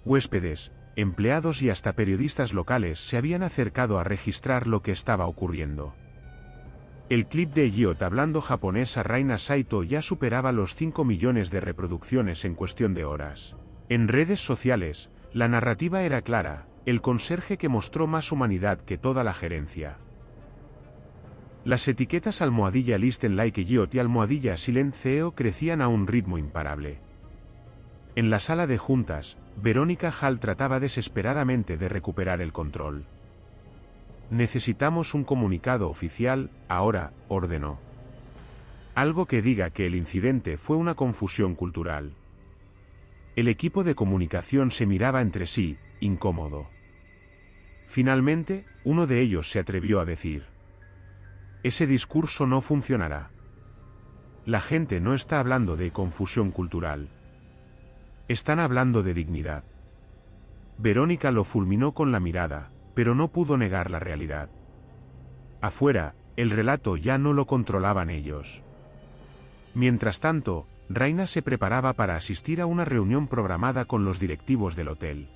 Huéspedes, empleados y hasta periodistas locales se habían acercado a registrar lo que estaba ocurriendo. El clip de Elliot hablando japonés a Raina Saito ya superaba los 5 millones de reproducciones en cuestión de horas. En redes sociales, la narrativa era clara, el conserje que mostró más humanidad que toda la gerencia. Las etiquetas almohadilla Listen Like Elliot y almohadilla Silent CEO crecían a un ritmo imparable. En la sala de juntas, Verónica Hall trataba desesperadamente de recuperar el control. Necesitamos un comunicado oficial, ahora, ordenó. Algo que diga que el incidente fue una confusión cultural. El equipo de comunicación se miraba entre sí, incómodo. Finalmente, uno de ellos se atrevió a decir: ese discurso no funcionará. La gente no está hablando de confusión cultural. Están hablando de dignidad. Verónica lo fulminó con la mirada, pero no pudo negar la realidad. Afuera, el relato ya no lo controlaban ellos. Mientras tanto, Raina se preparaba para asistir a una reunión programada con los directivos del hotel.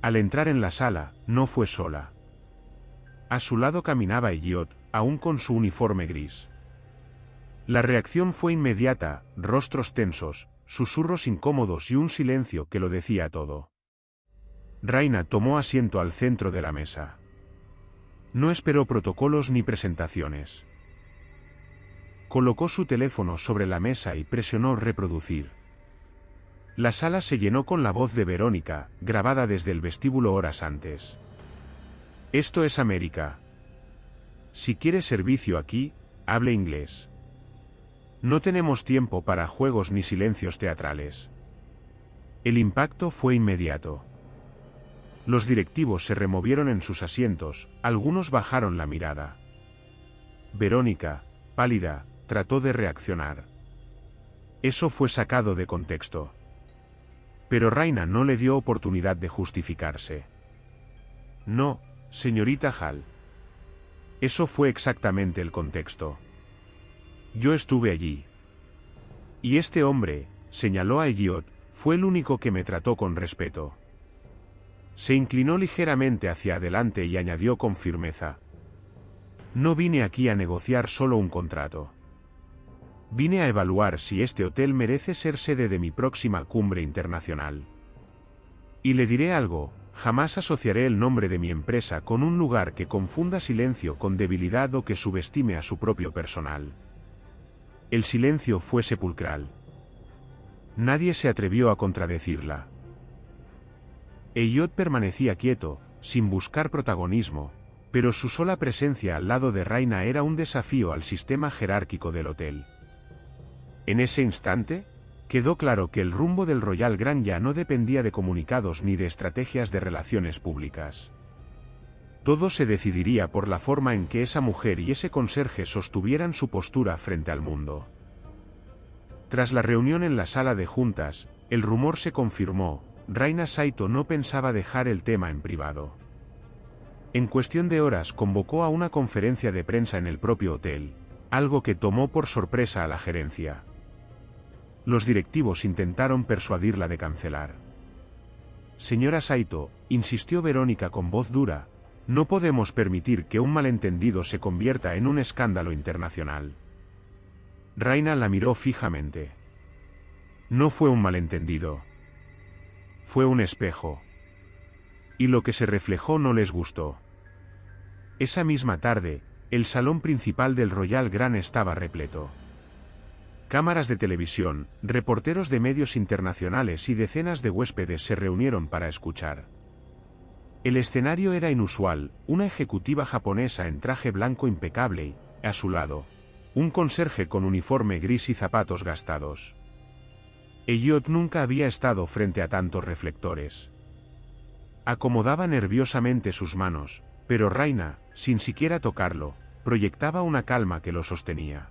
Al entrar en la sala, no fue sola. A su lado caminaba Elliot, aún con su uniforme gris. La reacción fue inmediata, rostros tensos, susurros incómodos y un silencio que lo decía todo. Raina tomó asiento al centro de la mesa. No esperó protocolos ni presentaciones. Colocó su teléfono sobre la mesa y presionó reproducir. La sala se llenó con la voz de Verónica, grabada desde el vestíbulo horas antes. Esto es América. Si quiere servicio aquí, hable inglés. No tenemos tiempo para juegos ni silencios teatrales. El impacto fue inmediato. Los directivos se removieron en sus asientos, algunos bajaron la mirada. Verónica, pálida, trató de reaccionar. Eso fue sacado de contexto. Pero Raina no le dio oportunidad de justificarse. No, señorita Hall. Eso fue exactamente el contexto. Yo estuve allí. Y este hombre, señaló a Elliot, fue el único que me trató con respeto. Se inclinó ligeramente hacia adelante y añadió con firmeza. No vine aquí a negociar solo un contrato. Vine a evaluar si este hotel merece ser sede de mi próxima cumbre internacional. Y le diré algo, jamás asociaré el nombre de mi empresa con un lugar que confunda silencio con debilidad o que subestime a su propio personal. El silencio fue sepulcral. Nadie se atrevió a contradecirla. Elliot permanecía quieto, sin buscar protagonismo, pero su sola presencia al lado de Raina era un desafío al sistema jerárquico del hotel. En ese instante, quedó claro que el rumbo del Royal Grand ya no dependía de comunicados ni de estrategias de relaciones públicas. Todo se decidiría por la forma en que esa mujer y ese conserje sostuvieran su postura frente al mundo. Tras la reunión en la sala de juntas, el rumor se confirmó: Raina Saito no pensaba dejar el tema en privado. En cuestión de horas convocó a una conferencia de prensa en el propio hotel, algo que tomó por sorpresa a la gerencia. Los directivos intentaron persuadirla de cancelar. Señora Saito, insistió Verónica con voz dura, no podemos permitir que un malentendido se convierta en un escándalo internacional. Raina la miró fijamente. No fue un malentendido. Fue un espejo. Y lo que se reflejó no les gustó. Esa misma tarde, el salón principal del Royal Grand estaba repleto. Cámaras de televisión, reporteros de medios internacionales y decenas de huéspedes se reunieron para escuchar. El escenario era inusual, una ejecutiva japonesa en traje blanco impecable y, a su lado, un conserje con uniforme gris y zapatos gastados. Elliot nunca había estado frente a tantos reflectores. Acomodaba nerviosamente sus manos, pero Raina, sin siquiera tocarlo, proyectaba una calma que lo sostenía.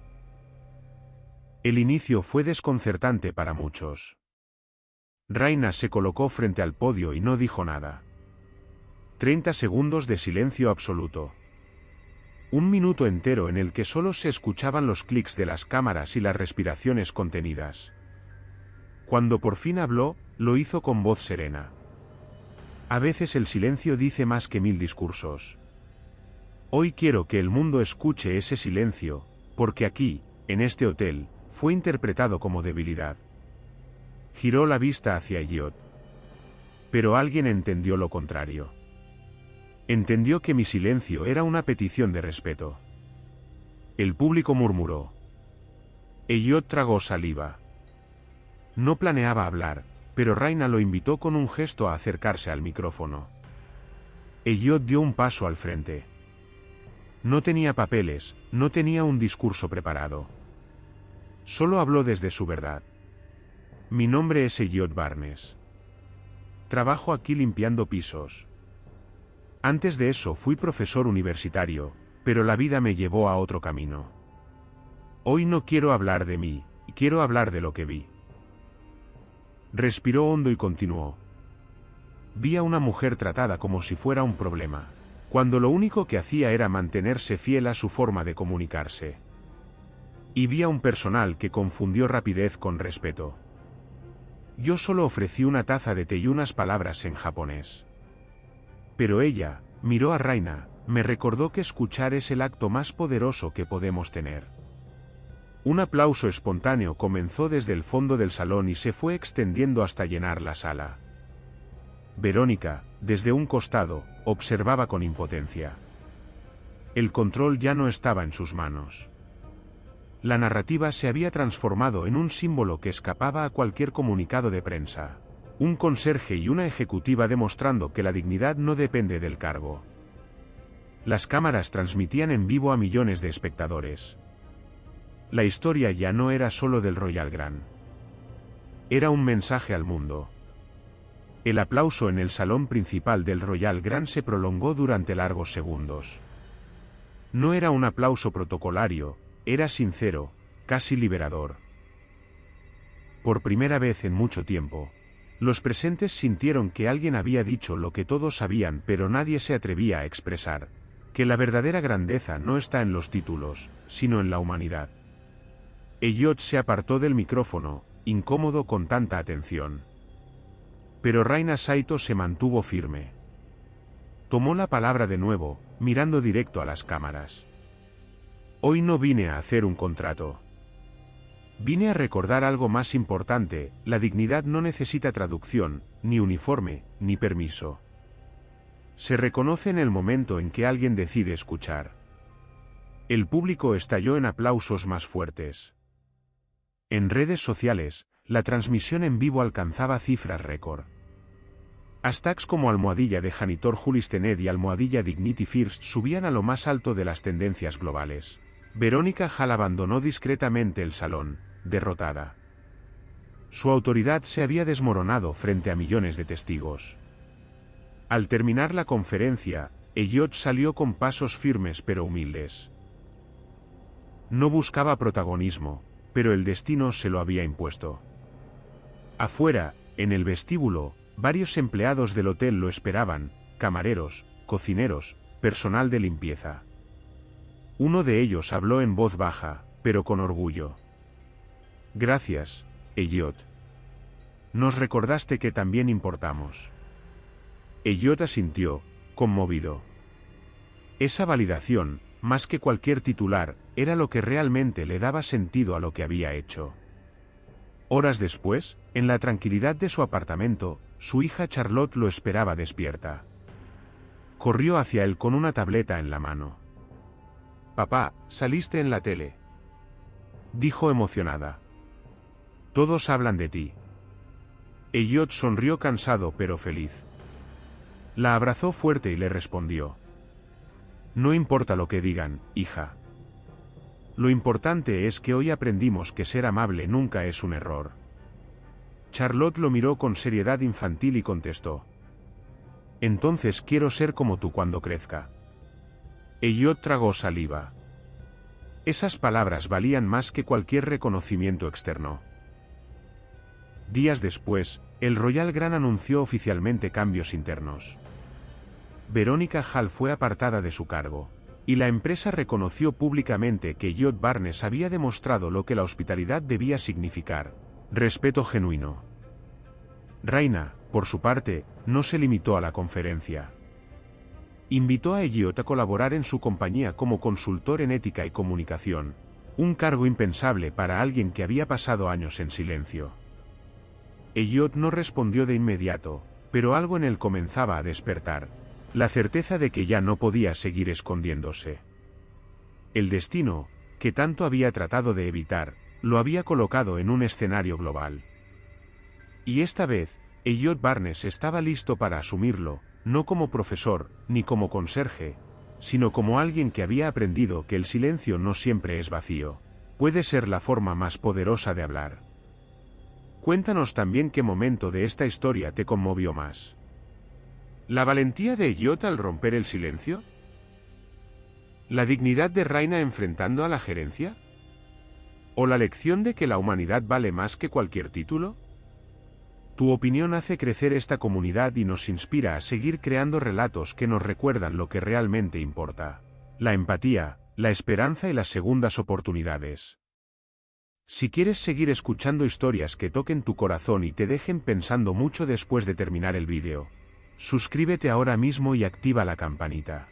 El inicio fue desconcertante para muchos. Raina se colocó frente al podio y no dijo nada. 30 segundos de silencio absoluto. Un minuto entero en el que solo se escuchaban los clics de las cámaras y las respiraciones contenidas. Cuando por fin habló, lo hizo con voz serena. A veces el silencio dice más que 1000 discursos. Hoy quiero que el mundo escuche ese silencio, porque aquí, en este hotel, fue interpretado como debilidad. Giró la vista hacia Elliot. Pero alguien entendió lo contrario. Entendió que mi silencio era una petición de respeto. El público murmuró. Elliot tragó saliva. No planeaba hablar, pero Raina lo invitó con un gesto a acercarse al micrófono. Elliot dio un paso al frente. No tenía papeles, no tenía un discurso preparado. Solo habló desde su verdad. Mi nombre es Elliot Barnes. Trabajo aquí limpiando pisos. Antes de eso fui profesor universitario, pero la vida me llevó a otro camino. Hoy no quiero hablar de mí, quiero hablar de lo que vi. Respiró hondo y continuó. Vi a una mujer tratada como si fuera un problema, cuando lo único que hacía era mantenerse fiel a su forma de comunicarse. Y vi a un personal que confundió rapidez con respeto. Yo solo ofrecí una taza de té y unas palabras en japonés. Pero ella, miró a Raina, me recordó que escuchar es el acto más poderoso que podemos tener. Un aplauso espontáneo comenzó desde el fondo del salón y se fue extendiendo hasta llenar la sala. Verónica, desde un costado, observaba con impotencia. El control ya no estaba en sus manos. La narrativa se había transformado en un símbolo que escapaba a cualquier comunicado de prensa. Un conserje y una ejecutiva demostrando que la dignidad no depende del cargo. Las cámaras transmitían en vivo a millones de espectadores. La historia ya no era solo del Royal Grand. Era un mensaje al mundo. El aplauso en el salón principal del Royal Grand se prolongó durante largos segundos. No era un aplauso protocolario, era sincero, casi liberador. Por primera vez en mucho tiempo, los presentes sintieron que alguien había dicho lo que todos sabían pero nadie se atrevía a expresar, que la verdadera grandeza no está en los títulos, sino en la humanidad. Elliot se apartó del micrófono, incómodo con tanta atención. Pero Raina Saito se mantuvo firme. Tomó la palabra de nuevo, mirando directo a las cámaras. Hoy no vine a hacer un contrato. Vine a recordar algo más importante: la dignidad no necesita traducción, ni uniforme, ni permiso. Se reconoce en el momento en que alguien decide escuchar. El público estalló en aplausos más fuertes. En redes sociales, la transmisión en vivo alcanzaba cifras récord. Hashtags como almohadilla de Janitor Julistenet y almohadilla Dignity First subían a lo más alto de las tendencias globales. Verónica Hall abandonó discretamente el salón, derrotada. Su autoridad se había desmoronado frente a millones de testigos. Al terminar la conferencia, Elliot salió con pasos firmes pero humildes. No buscaba protagonismo, pero el destino se lo había impuesto. Afuera, en el vestíbulo, varios empleados del hotel lo esperaban: camareros, cocineros, personal de limpieza. Uno de ellos habló en voz baja, pero con orgullo. Gracias, Elliot. Nos recordaste que también importamos. Elliot asintió, conmovido. Esa validación, más que cualquier titular, era lo que realmente le daba sentido a lo que había hecho. Horas después, en la tranquilidad de su apartamento, su hija Charlotte lo esperaba despierta. Corrió hacia él con una tableta en la mano. «Papá, saliste en la tele», dijo emocionada. «Todos hablan de ti». Elliot sonrió cansado pero feliz. La abrazó fuerte y le respondió: «No importa lo que digan, hija. Lo importante es que hoy aprendimos que ser amable nunca es un error». Charlotte lo miró con seriedad infantil y contestó: «Entonces quiero ser como tú cuando crezca». Elliot tragó saliva. Esas palabras valían más que cualquier reconocimiento externo. Días después, el Royal Grand anunció oficialmente cambios internos. Verónica Hall fue apartada de su cargo, y la empresa reconoció públicamente que Elliot Barnes había demostrado lo que la hospitalidad debía significar: respeto genuino. Raina, por su parte, no se limitó a la conferencia. Invitó a Elliot a colaborar en su compañía como consultor en ética y comunicación, un cargo impensable para alguien que había pasado años en silencio. Elliot no respondió de inmediato, pero algo en él comenzaba a despertar, la certeza de que ya no podía seguir escondiéndose. El destino, que tanto había tratado de evitar, lo había colocado en un escenario global. Y esta vez, Elliot Barnes estaba listo para asumirlo, no como profesor, ni como conserje, sino como alguien que había aprendido que el silencio no siempre es vacío, puede ser la forma más poderosa de hablar. Cuéntanos también qué momento de esta historia te conmovió más. ¿La valentía de Elliot al romper el silencio? ¿La dignidad de Raina enfrentando a la gerencia? ¿O la lección de que la humanidad vale más que cualquier título? Tu opinión hace crecer esta comunidad y nos inspira a seguir creando relatos que nos recuerdan lo que realmente importa: la empatía, la esperanza y las segundas oportunidades. Si quieres seguir escuchando historias que toquen tu corazón y te dejen pensando mucho después de terminar el vídeo, suscríbete ahora mismo y activa la campanita.